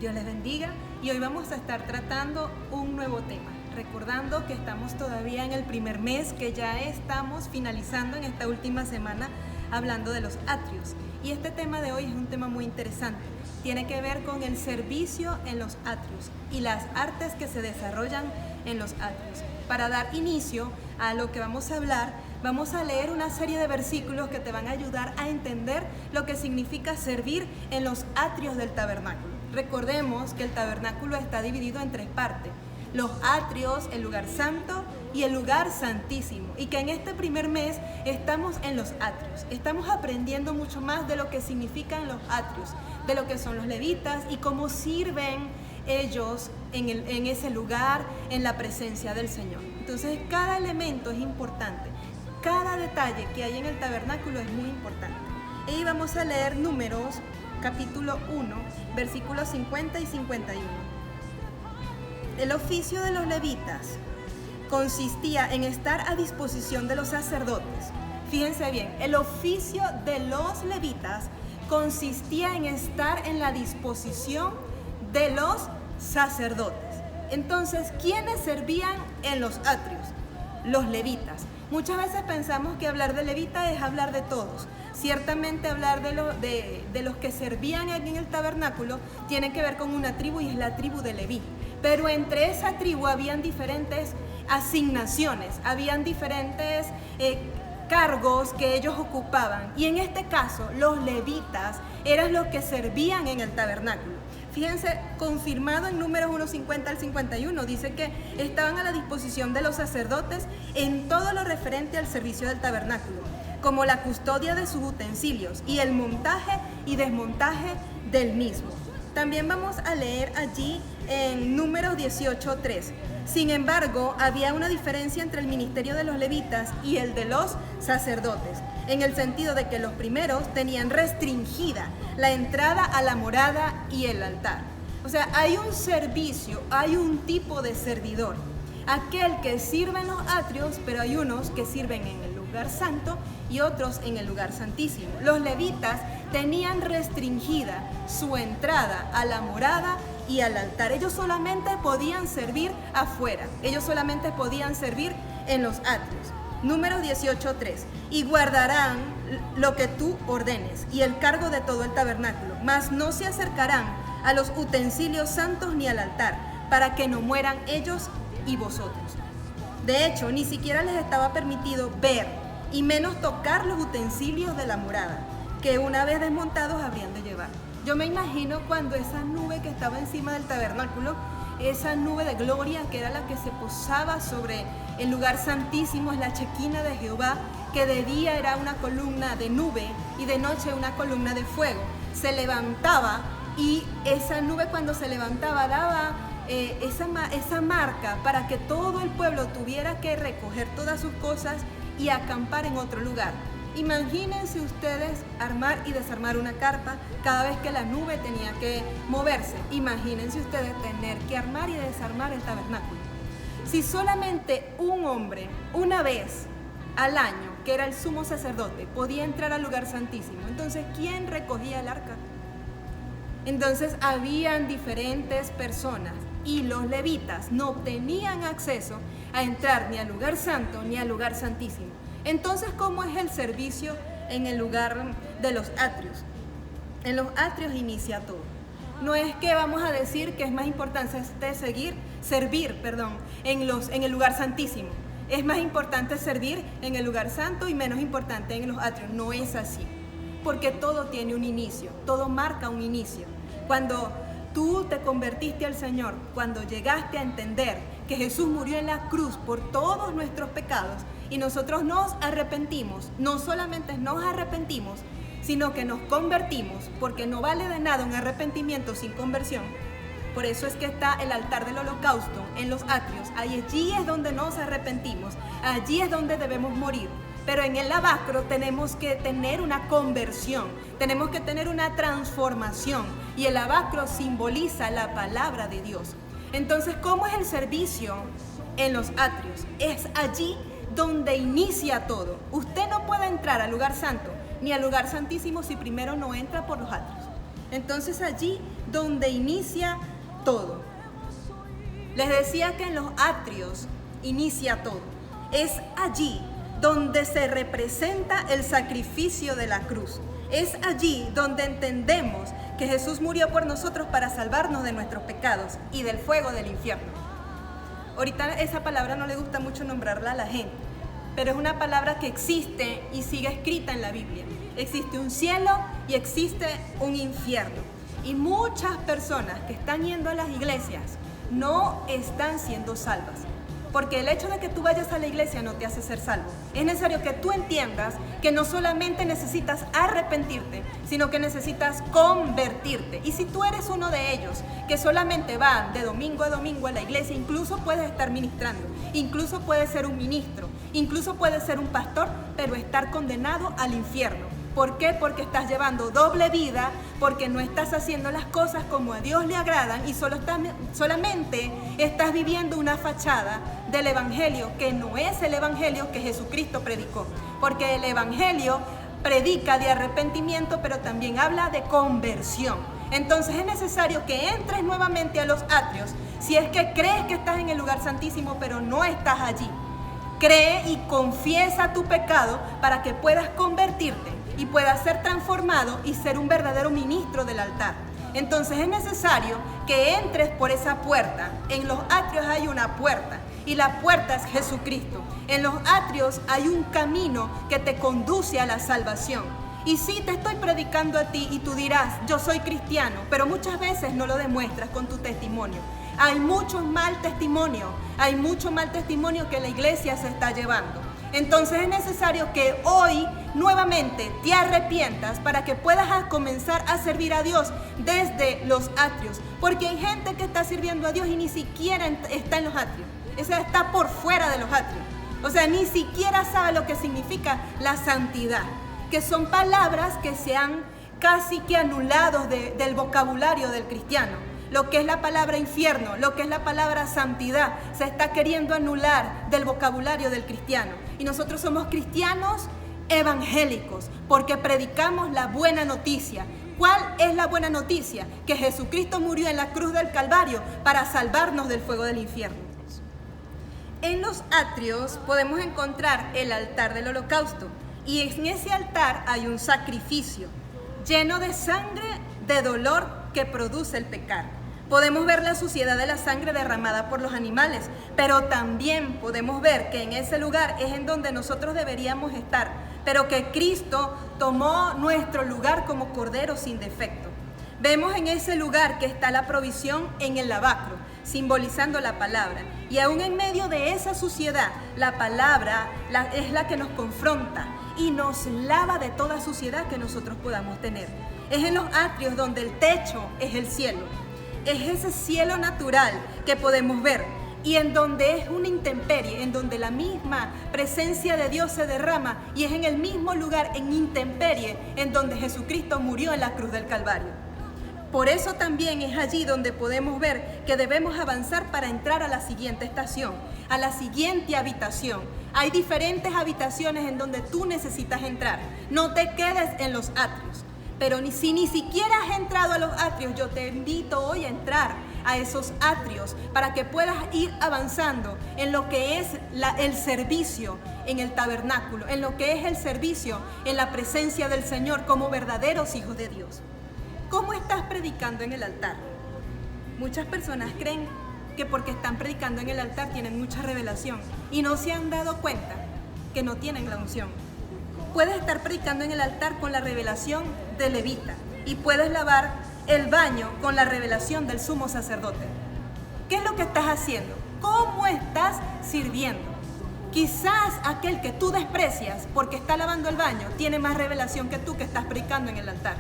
Dios les bendiga y hoy vamos a estar tratando un nuevo tema, recordando que estamos todavía en el primer mes, que ya estamos finalizando en esta última semana hablando de los atrios. Y este tema de hoy es un tema muy interesante, tiene que ver con el servicio en los atrios y las artes que se desarrollan en los atrios. Para dar inicio a lo que vamos a hablar, vamos a leer una serie de versículos que te van a ayudar a entender lo que significa servir en los atrios del tabernáculo. Recordemos que el tabernáculo está dividido en tres partes: los atrios, el lugar santo y el lugar santísimo, y que en este primer mes estamos en los atrios. Estamos aprendiendo mucho más de lo que significan los atrios, de lo que son los levitas y cómo sirven ellos en ese lugar, en la presencia del Señor. Entonces cada elemento es importante, cada detalle que hay en el tabernáculo es muy importante. Y vamos a leer Números capítulo 1, versículos 50 y 51. El oficio de los levitas consistía en estar a disposición de los sacerdotes. Fíjense bien, el oficio de los levitas consistía en estar en la disposición de los sacerdotes. Entonces, ¿quiénes servían en los atrios? Los levitas. Muchas veces pensamos que hablar de levita es hablar de todos. Ciertamente hablar de los que servían aquí en el tabernáculo tiene que ver con una tribu, y es la tribu de Leví. Pero entre esa tribu habían diferentes asignaciones, habían diferentes cargos que ellos ocupaban. Y en este caso, los levitas eran los que servían en el tabernáculo. Fíjense, confirmado en Números 1:50 al 51, dice que estaban a la disposición de los sacerdotes en todo lo referente al servicio del tabernáculo, como la custodia de sus utensilios y el montaje y desmontaje del mismo. También vamos a leer allí en Números 18:3. Sin embargo, había una diferencia entre el ministerio de los levitas y el de los sacerdotes, en el sentido de que los primeros tenían restringida la entrada a la morada y el altar. O sea, hay un servicio, hay un tipo de servidor, aquel que sirve en los atrios, pero hay unos que sirven en el lugar santo y otros en el lugar santísimo. Los levitas tenían restringida su entrada a la morada y al altar. Ellos solamente podían servir afuera, ellos solamente podían servir en los atrios. Números 18:3. Y guardarán lo que tú ordenes y el cargo de todo el tabernáculo, mas no se acercarán a los utensilios santos ni al altar, para que no mueran ellos y vosotros. De hecho, ni siquiera les estaba permitido ver y menos tocar los utensilios de la morada, que una vez desmontados habrían de llevar. Yo me imagino cuando esa nube que estaba encima del tabernáculo, esa nube de gloria que era la que se posaba sobre el lugar santísimo, es la Chequina de Jehová, que de día era una columna de nube y de noche una columna de fuego, se levantaba, y esa nube cuando se levantaba daba esa marca para que todo el pueblo tuviera que recoger todas sus cosas y acampar en otro lugar. Imagínense ustedes armar y desarmar una carpa cada vez que la nube tenía que moverse. Imagínense ustedes tener que armar y desarmar el tabernáculo. Si solamente un hombre, una vez al año, que era el sumo sacerdote, podía entrar al lugar santísimo, entonces ¿quién recogía el arca? Entonces habían diferentes personas y los levitas no tenían acceso a entrar ni al lugar santo ni al lugar santísimo. Entonces, ¿cómo es el servicio en el lugar de los atrios? En los atrios inicia todo. No es que vamos a decir que es más importante servir en el lugar santísimo. Es más importante servir en el lugar santo y menos importante en los atrios. No es así, porque todo tiene un inicio, todo marca un inicio. Cuando tú te convertiste al Señor, cuando llegaste a entender que Jesús murió en la cruz por todos nuestros pecados y nosotros nos arrepentimos, no solamente nos arrepentimos, sino que nos convertimos, porque no vale de nada un arrepentimiento sin conversión. Por eso es que está el altar del holocausto en los atrios. Allí es donde nos arrepentimos, allí es donde debemos morir. Pero en el lavacro tenemos que tener una conversión, tenemos que tener una transformación, y el lavacro simboliza la palabra de Dios. Entonces, ¿cómo es el servicio en los atrios? Es allí donde inicia todo. Usted no puede entrar al lugar santo ni al lugar santísimo si primero no entra por los atrios. Entonces allí donde inicia todo. Les decía que en los atrios inicia todo. Es allí donde se representa el sacrificio de la cruz. Es allí donde entendemos que Jesús murió por nosotros para salvarnos de nuestros pecados y del fuego del infierno. Ahorita esa palabra no le gusta mucho nombrarla a la gente, pero es una palabra que existe y sigue escrita en la Biblia. Existe un cielo y existe un infierno. Y muchas personas que están yendo a las iglesias no están siendo salvas. Porque el hecho de que tú vayas a la iglesia no te hace ser salvo. Es necesario que tú entiendas que no solamente necesitas arrepentirte, sino que necesitas convertirte. Y si tú eres uno de ellos que solamente van de domingo a domingo a la iglesia, incluso puedes estar ministrando, incluso puedes ser un ministro, incluso puedes ser un pastor, pero estar condenado al infierno. ¿Por qué? Porque estás llevando doble vida, porque no estás haciendo las cosas como a Dios le agradan y solamente estás viviendo una fachada del evangelio que no es el evangelio que Jesucristo predicó. Porque el evangelio predica de arrepentimiento, pero también habla de conversión. Entonces es necesario que entres nuevamente a los atrios si es que crees que estás en el lugar santísimo, pero no estás allí. Cree y confiesa tu pecado para que puedas convertirte y puedas ser transformado y ser un verdadero ministro del altar. Entonces es necesario que entres por esa puerta. En los atrios hay una puerta y la puerta es Jesucristo. En los atrios hay un camino que te conduce a la salvación. Y sí, te estoy predicando a ti y tú dirás, yo soy cristiano, pero muchas veces no lo demuestras con tu testimonio. Hay mucho mal testimonio que la iglesia se está llevando. Entonces es necesario que hoy nuevamente te arrepientas para que puedas comenzar a servir a Dios desde los atrios. Porque hay gente que está sirviendo a Dios y ni siquiera está en los atrios. O sea, está por fuera de los atrios. O sea, ni siquiera sabe lo que significa la santidad. Que son palabras que se han casi que anulado del vocabulario del cristiano. Lo que es la palabra infierno, lo que es la palabra santidad, se está queriendo anular del vocabulario del cristiano. Y nosotros somos cristianos evangélicos porque predicamos la buena noticia. ¿Cuál es la buena noticia? Que Jesucristo murió en la cruz del Calvario para salvarnos del fuego del infierno. En los atrios podemos encontrar el altar del holocausto y en ese altar hay un sacrificio lleno de sangre, de dolor que produce el pecar. Podemos ver la suciedad de la sangre derramada por los animales, pero también podemos ver que en ese lugar es en donde nosotros deberíamos estar, pero que Cristo tomó nuestro lugar como cordero sin defecto. Vemos en ese lugar que está la provisión en el lavacro, simbolizando la palabra. Y aún en medio de esa suciedad, la palabra es la que nos confronta y nos lava de toda suciedad que nosotros podamos tener. Es en los atrios donde el techo es el cielo. Es ese cielo natural que podemos ver y en donde es una intemperie, en donde la misma presencia de Dios se derrama y es en el mismo lugar, en intemperie, en donde Jesucristo murió en la cruz del Calvario. Por eso también es allí donde podemos ver que debemos avanzar para entrar a la siguiente estación, a la siguiente habitación. Hay diferentes habitaciones en donde tú necesitas entrar. No te quedes en los atrios. Pero si ni siquiera has entrado a los atrios, yo te invito hoy a entrar a esos atrios para que puedas ir avanzando en lo que es el servicio en el tabernáculo, en lo que es el servicio en la presencia del Señor como verdaderos hijos de Dios. ¿Cómo estás predicando en el altar? Muchas personas creen que porque están predicando en el altar tienen mucha revelación y no se han dado cuenta que no tienen la unción. Puedes estar predicando en el altar con la revelación de levita y puedes lavar el baño con la revelación del sumo sacerdote. ¿Qué es lo que estás haciendo? ¿Cómo estás sirviendo? Quizás aquel que tú desprecias porque está lavando el baño tiene más revelación que tú que estás predicando en el altar.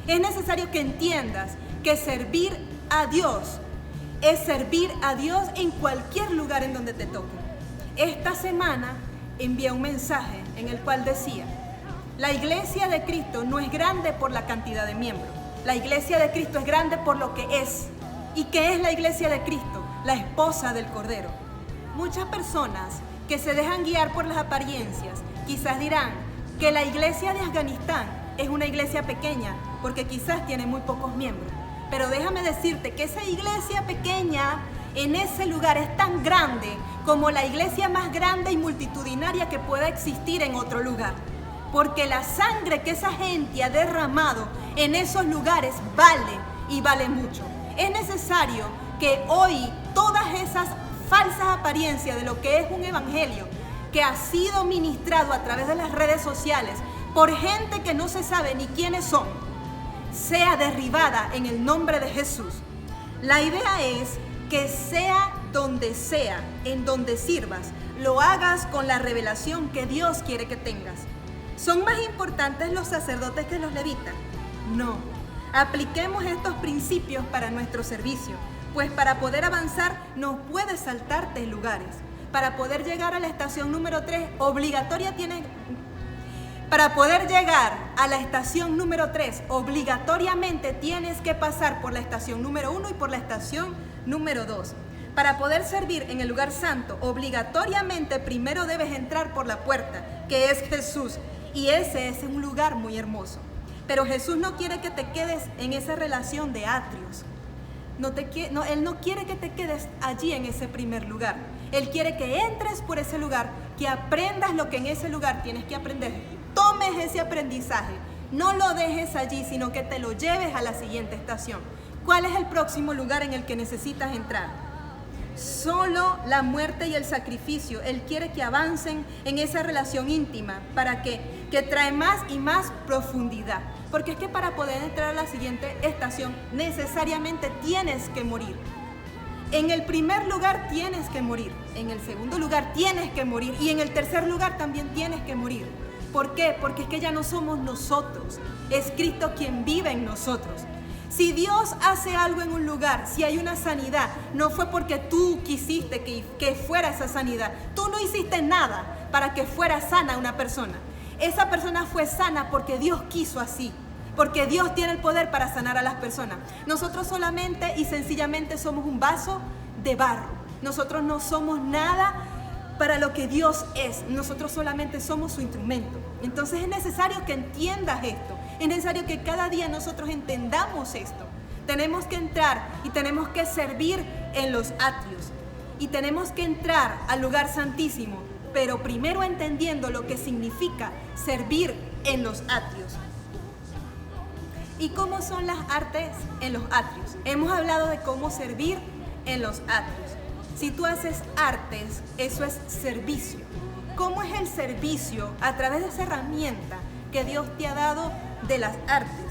Es necesario que entiendas que servir a Dios es servir a Dios en cualquier lugar en donde te toque. Esta semana envié un mensaje en el cual decía: la iglesia de Cristo no es grande por la cantidad de miembros. La iglesia de Cristo es grande por lo que es. ¿Y qué es la iglesia de Cristo? La esposa del Cordero. Muchas personas que se dejan guiar por las apariencias quizás dirán que la iglesia de Afganistán es una iglesia pequeña, porque quizás tiene muy pocos miembros. Pero déjame decirte que esa iglesia pequeña en ese lugar es tan grande como la iglesia más grande y multitudinaria que pueda existir en otro lugar. Porque la sangre que esa gente ha derramado en esos lugares vale y vale mucho. Es necesario que hoy todas esas falsas apariencias de lo que es un evangelio que ha sido ministrado a través de las redes sociales por gente que no se sabe ni quiénes son, sea derribada en el nombre de Jesús. La idea es que sea donde sea, en donde sirvas, lo hagas con la revelación que Dios quiere que tengas. ¿Son más importantes los sacerdotes que los levitas? No. Apliquemos estos principios para nuestro servicio, pues para poder avanzar no puedes saltarte lugares. Para poder llegar a la estación número 3, obligatoriamente tienes que pasar por la estación número 1 y por la estación número 2. Para poder servir en el lugar santo, obligatoriamente primero debes entrar por la puerta, que es Jesús. Y ese es un lugar muy hermoso. Pero Jesús no quiere que te quedes en esa relación de atrios. Él no quiere que te quedes allí en ese primer lugar. Él quiere que entres por ese lugar, que aprendas lo que en ese lugar tienes que aprender. Tomes ese aprendizaje, no lo dejes allí, sino que te lo lleves a la siguiente estación. ¿Cuál es el próximo lugar en el que necesitas entrar? Solo la muerte y el sacrificio. Él quiere que avancen en esa relación íntima para que trae más y más profundidad. Porque es que para poder entrar a la siguiente estación necesariamente tienes que morir. En el primer lugar tienes que morir, en el segundo lugar tienes que morir y en el tercer lugar también tienes que morir. ¿Por qué? Porque es que ya no somos nosotros, es Cristo quien vive en nosotros. Si Dios hace algo en un lugar, si hay una sanidad, no fue porque tú quisiste que fuera esa sanidad. Tú no hiciste nada para que fuera sana una persona. Esa persona fue sana porque Dios quiso así. Porque Dios tiene el poder para sanar a las personas. Nosotros solamente y sencillamente somos un vaso de barro. Nosotros no somos nada para lo que Dios es. Nosotros solamente somos su instrumento. Entonces es necesario que entiendas esto. Es necesario que cada día nosotros entendamos esto. Tenemos que entrar y tenemos que servir en los atrios. Y tenemos que entrar al lugar santísimo, pero primero entendiendo lo que significa servir en los atrios. ¿Y cómo son las artes en los atrios? Hemos hablado de cómo servir en los atrios. Si tú haces artes, eso es servicio. ¿Cómo es el servicio? A través de esa herramienta que Dios te ha dado de las artes.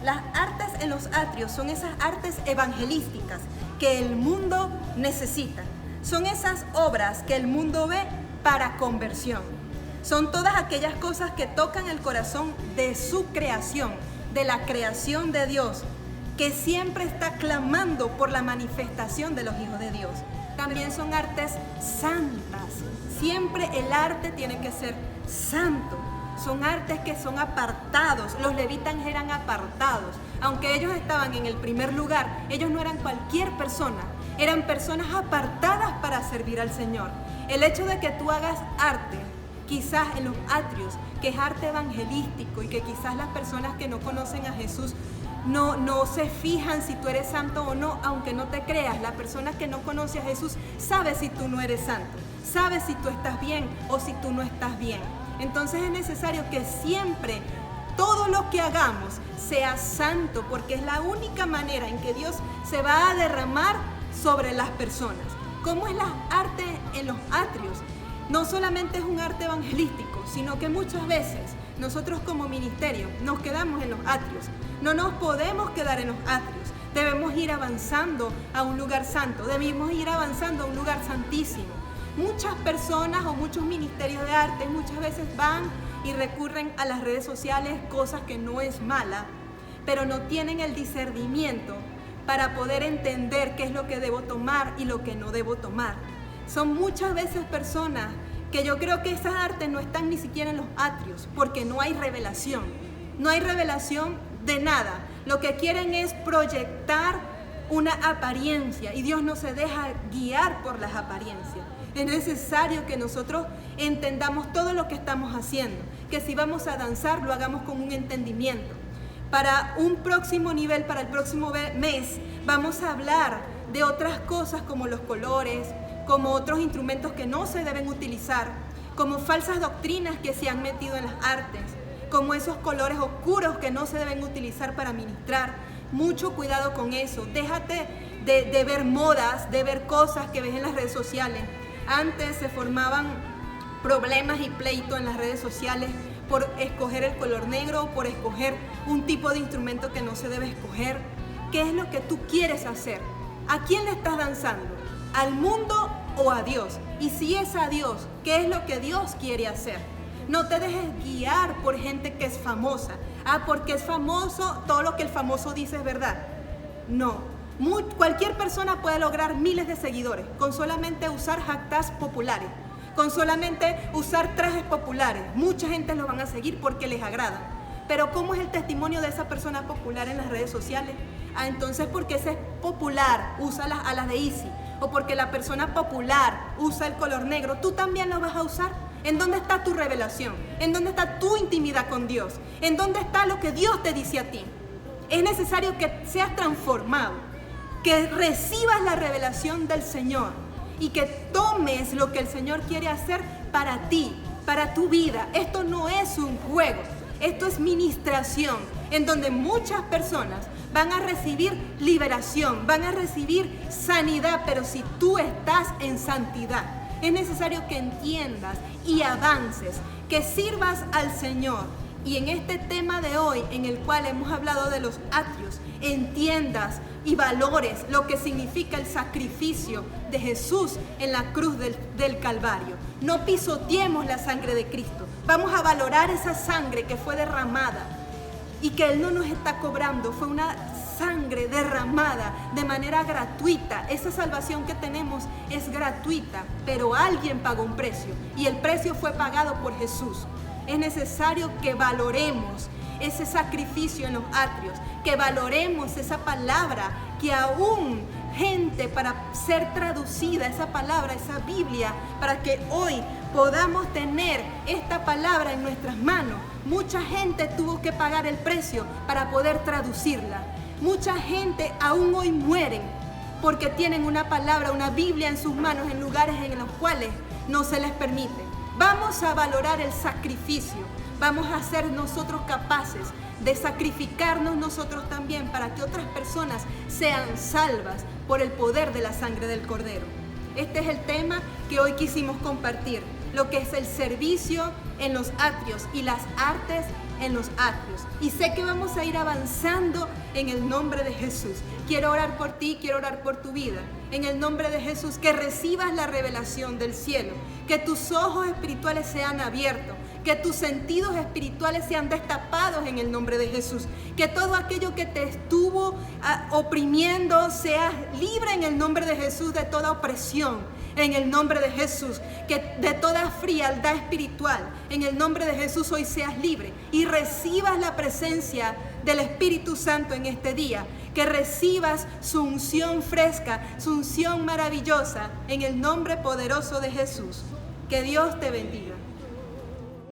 Las artes en los atrios son esas artes evangelísticas que el mundo necesita. Son esas obras que el mundo ve para conversión. Son todas aquellas cosas que tocan el corazón de su creación, de la creación de Dios, que siempre está clamando por la manifestación de los hijos de Dios. También son artes santas. Siempre el arte tiene que ser santo. Son artes que son apartados. Los levitas eran apartados. Aunque ellos estaban en el primer lugar, ellos no eran cualquier persona. Eran personas apartadas para servir al Señor. El hecho de que tú hagas arte, quizás en los atrios, que es arte evangelístico y que quizás las personas que no conocen a Jesús no se fijan si tú eres santo o no, aunque no te creas. La persona que no conoce a Jesús sabe si tú no eres santo, sabe si tú estás bien o si tú no estás bien. Entonces es necesario que siempre todo lo que hagamos sea santo, porque es la única manera en que Dios se va a derramar sobre las personas. ¿Cómo es la arte en los atrios? No solamente es un arte evangelístico, sino que muchas veces nosotros como ministerio nos quedamos en los atrios. No nos podemos quedar en los atrios. Debemos ir avanzando a un lugar santo, debemos ir avanzando a un lugar santísimo. Muchas personas o muchos ministerios de arte muchas veces van y recurren a las redes sociales, cosas que no es mala, pero no tienen el discernimiento para poder entender qué es lo que debo tomar y lo que no debo tomar. Son muchas veces personas que yo creo que esas artes no están ni siquiera en los atrios, porque no hay revelación. No hay revelación de nada. Lo que quieren es proyectar una apariencia y Dios no se deja guiar por las apariencias. Es necesario que nosotros entendamos todo lo que estamos haciendo, que si vamos a danzar lo hagamos con un entendimiento, Para un próximo nivel, para el próximo mes, vamos a hablar de otras cosas como los colores, como otros instrumentos que no se deben utilizar, como falsas doctrinas que se han metido en las artes, como esos colores oscuros que no se deben utilizar para ministrar. Mucho cuidado con eso. Déjate de ver modas, de ver cosas que ves en las redes sociales. Antes se formaban problemas y pleitos en las redes sociales por escoger el color negro, por escoger un tipo de instrumento que no se debe escoger. ¿Qué es lo que tú quieres hacer? ¿A quién le estás danzando? ¿Al mundo o a Dios? Y si es a Dios, ¿qué es lo que Dios quiere hacer? No te dejes guiar por gente que es famosa. Porque es famoso, todo lo que el famoso dice es verdad. No. Cualquier persona puede lograr miles de seguidores con solamente usar hashtags populares, con solamente usar trajes populares. Mucha gente lo van a seguir porque les agrada. Pero ¿cómo es el testimonio de esa persona popular en las redes sociales? Entonces, porque ese es popular, usa las alas de Easy. O porque la persona popular usa el color negro, tú también lo vas a usar. ¿En dónde está tu revelación? ¿En dónde está tu intimidad con Dios? ¿En dónde está lo que Dios te dice a ti? Es necesario que seas transformado, que recibas la revelación del Señor y que tomes lo que el Señor quiere hacer para ti, para tu vida. Esto no es un juego, esto es ministración, en donde muchas personas van a recibir liberación, van a recibir sanidad, pero si tú estás en santidad, es necesario que entiendas y avances, que sirvas al Señor. Y en este tema de hoy, en el cual hemos hablado de los atrios, entiendas y valores lo que significa el sacrificio de Jesús en la cruz del Calvario. No pisoteemos la sangre de Cristo. Vamos a valorar esa sangre que fue derramada y que Él no nos está cobrando. Fue una sangre derramada de manera gratuita. Esa salvación que tenemos es gratuita, pero alguien pagó un precio y el precio fue pagado por Jesús. Es necesario que valoremos ese sacrificio en los atrios, que valoremos esa palabra que aún gente para ser traducida, esa palabra, esa Biblia, para que hoy podamos tener esta palabra en nuestras manos. Mucha gente tuvo que pagar el precio para poder traducirla. Mucha gente aún hoy mueren porque tienen una palabra, una Biblia en sus manos en lugares en los cuales no se les permite. Vamos a valorar el sacrificio. Vamos a ser nosotros capaces de sacrificarnos nosotros también para que otras personas sean salvas por el poder de la sangre del Cordero. Este es el tema que hoy quisimos compartir, lo que es el servicio en los atrios y las artes en los atrios. Y sé que vamos a ir avanzando en el nombre de Jesús. Quiero orar por ti, quiero orar por tu vida. En el nombre de Jesús, que recibas la revelación del cielo, que tus ojos espirituales sean abiertos, que tus sentidos espirituales sean destapados en el nombre de Jesús, que todo aquello que te estuvo oprimiendo seas libre en el nombre de Jesús de toda opresión, en el nombre de Jesús, que de toda frialdad espiritual, en el nombre de Jesús hoy seas libre y recibas la presencia del Espíritu Santo en este día, que recibas su unción fresca, su unción maravillosa, en el nombre poderoso de Jesús. Que Dios te bendiga.